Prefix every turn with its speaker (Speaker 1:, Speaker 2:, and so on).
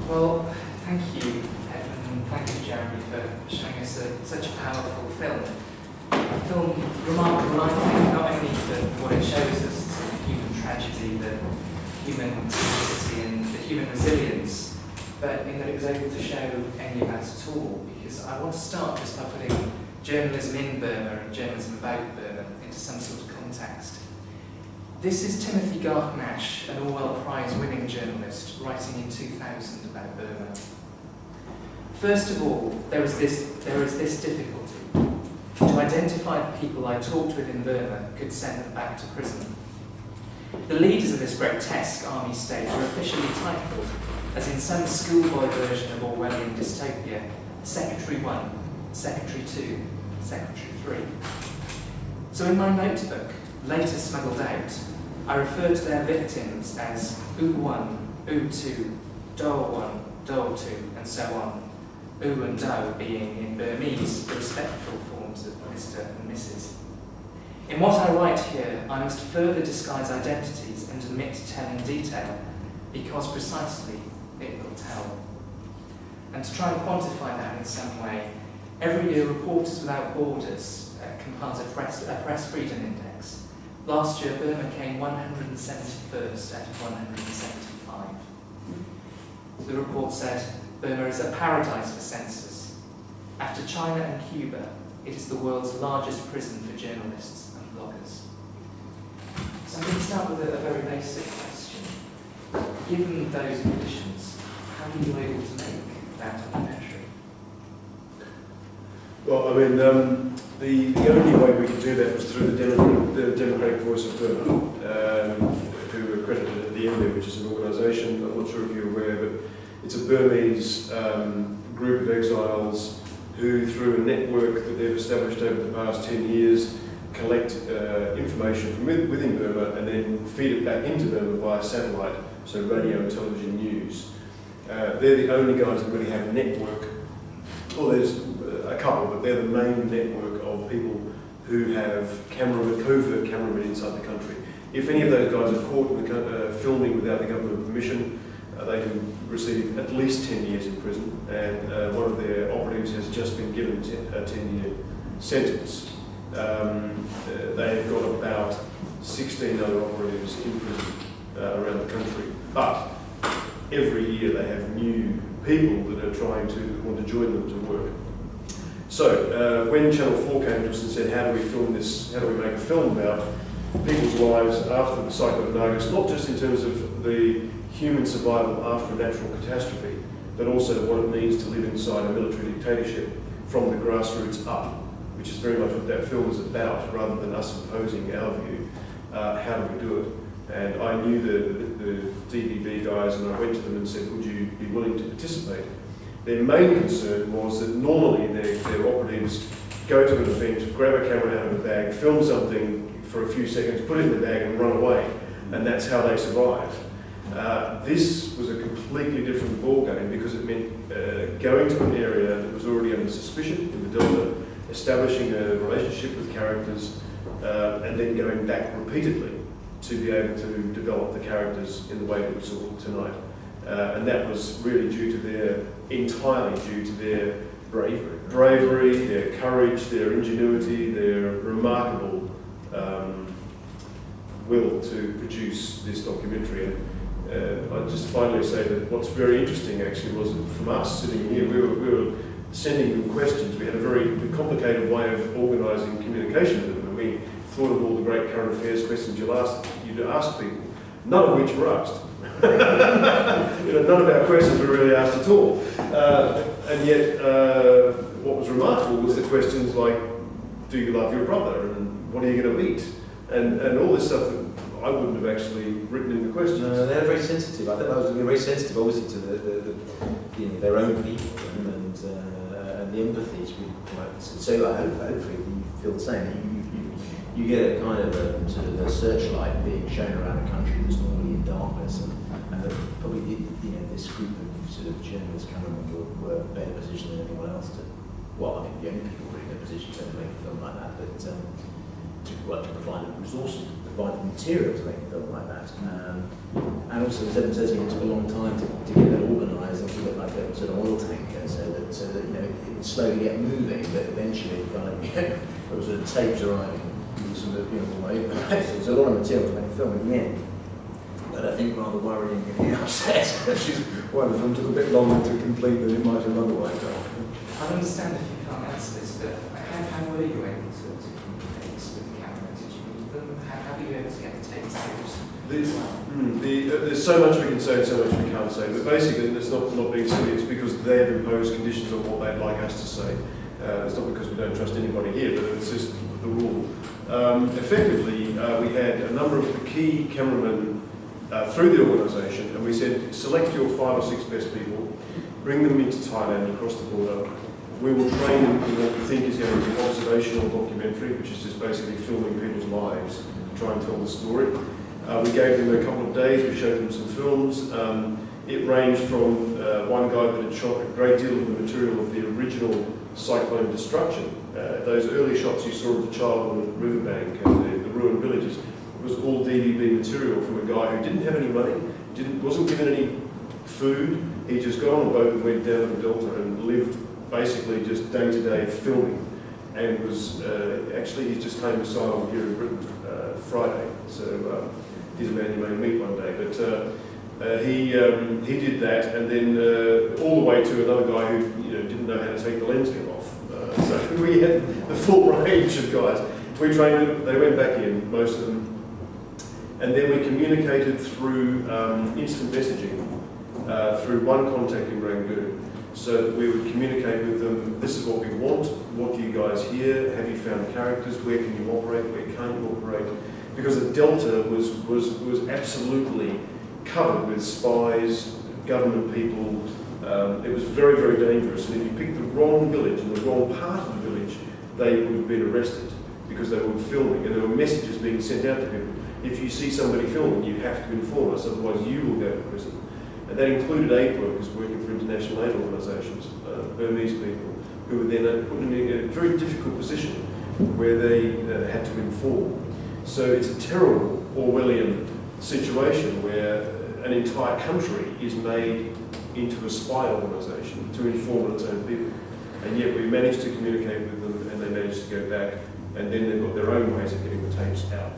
Speaker 1: Well, thank you, Evan, and thank you, Jeremy, for showing us such a powerful film. A film remarkable, I think, not only for what it shows us, the human tragedy, the human simplicity and the human resilience, but in that it was able to show any of that at all. Because I want to start just by putting journalism in Burma and journalism about Burma into some sort of context. This is Timothy Garton-Ash, an Orwell Prize-winning journalist, writing in 2000 about Burma. First of all, there is this difficulty. To identify the people I talked with in Burma could send them back to prison. The leaders of this grotesque army state are officially titled, as in some schoolboy version of Orwellian dystopia, Secretary 1, Secretary 2, Secretary 3. So in my notebook, later smuggled out, I refer to their victims as U1, U2, Do1, Do2, and so on. U and Do being in Burmese the respectful forms of Mr. and Mrs. In what I write here, I must further disguise identities and omit telling detail, because precisely it will tell. And to try and quantify that in some way, every year Reporters Without Borders compiles a press freedom index. Last year, Burma came 171st out of 175. The report said, Burma is a paradise for censors. After China and Cuba, it is the world's largest prison for journalists and bloggers. So I'm going to start with a very basic question. Given those conditions, how were you able to make that documentary?
Speaker 2: Well, I mean, the only way we could do that was through the Democratic Voice of Burma, who are credited at the end, which is an organisation, I'm not sure if you're aware, but it's a Burmese group of exiles who, through a network that they've established over the past 10 years, collect information from within Burma and then feed it back into Burma via satellite, so radio and television news. They're the only guys that really have a network. Well, there's a couple, but they're the main network of people who have covert cameramen inside the country. If any of those guys are caught in filming without the government permission, they can receive at least 10 years in prison, and one of their operatives has just been given a 10-year sentence. They have got about 16 other operatives in prison around the country, but every year they have new people that are want to join them to work. So when Channel 4 came to us and said, how do we film this, how do we make a film about people's lives after the Cyclone, not just in terms of the human survival after a natural catastrophe, but also what it means to live inside a military dictatorship from the grassroots up, which is very much what that film is about, rather than us imposing our view. How do we do it? And I knew the DVB guys, and I went to them and said, would you be willing to participate? Their main concern was that normally their operatives go to an event, grab a camera out of a bag, film something for a few seconds, put it in the bag and run away, and that's how they survive. This was a completely different ballgame because it meant going to an area that was already under suspicion in the Delta, establishing a relationship with characters, and then going back repeatedly to be able to develop the characters in the way that we saw tonight. And that was really entirely due to their bravery, their courage, their ingenuity, their remarkable will to produce this documentary. And I'd just finally say that what's very interesting actually was that from us sitting here, we were sending them questions. We had a very complicated way of organising communication with them, and we thought of all the great current affairs questions you'd ask people, none of which were asked. None of our questions were really asked at all. And yet, what was remarkable was the questions like, do you love your brother? And what are you going to eat? And all this stuff that I wouldn't have actually written in the questions.
Speaker 3: No, they're very sensitive. I think that was very sensitive, obviously, to their own people and the empathies. So hopefully you feel the same. You get a kind of sort of a searchlight being shown around a country that's normally in darkness, and probably this group of sort of journalists, cameramen, were better positioned than anyone else to. Well, I think the only people really in a position to make a film like that, but to provide the resources, to provide the material to make a film like that, and council says it took a long time to get that organised and keep it like a sort of oil tanker, so that you know it would slowly get moving, but eventually kind of there was sort of tapes arriving some of the way. So there's a lot of material to make a film in the end. But I think rather worrying and upset. She's well, the film took a bit longer to complete than it might have otherwise done.
Speaker 1: I understand if you can't answer this, but how were you able to communicate this with the camera? Did you need them? How were you able to get the tapes?
Speaker 2: There's so much we can say and so much we can't say, but basically it's not being silly, it's because they have imposed conditions on what they'd like us to say. It's not because we don't trust anybody here, but it's just the rule. Effectively, we had a number of the key cameramen through the organisation, and we said, select your 5 or 6 best people, bring them into Thailand across the border. We will train them in what we think is going to be observational documentary, which is just basically filming people's lives, try and tell the story. We gave them a couple of days, we showed them some films. It ranged from one guy that had shot a great deal of the material of the original Cyclone destruction. Those early shots you saw of the child on the riverbank and the ruined villages was all DVB material from a guy who didn't have any money, wasn't given any food. He just got on a boat and went down to the Delta and lived basically just day-to-day filming, and was actually he just came asylum here in Britain Friday. So he's a man you may meet one day. But he did that, and then all the way to another guy who didn't know how to take the lens cap off. So we had the full range of guys. We trained them. They went back in, most of them, and then we communicated through instant messaging through one contact in Rangoon, so that we would communicate with them. This is what we want. What do you guys hear? Have you found characters? Where can you operate? Where can't you operate? Because the Delta was absolutely covered with spies, government people. It was very, very dangerous, and if you picked the wrong village and the wrong part of the village, they would have been arrested because they were filming, and there were messages being sent out to people. If you see somebody filming, you have to inform us, otherwise you will go to prison. And that included aid workers working for international aid organisations, Burmese people, who were then put in a very difficult position where they had to inform. So it's a terrible Orwellian situation where an entire country is made into a spy organisation to inform its own people. And yet we managed to communicate with them, and they managed to go back, and then they've got their own ways of getting the tapes out.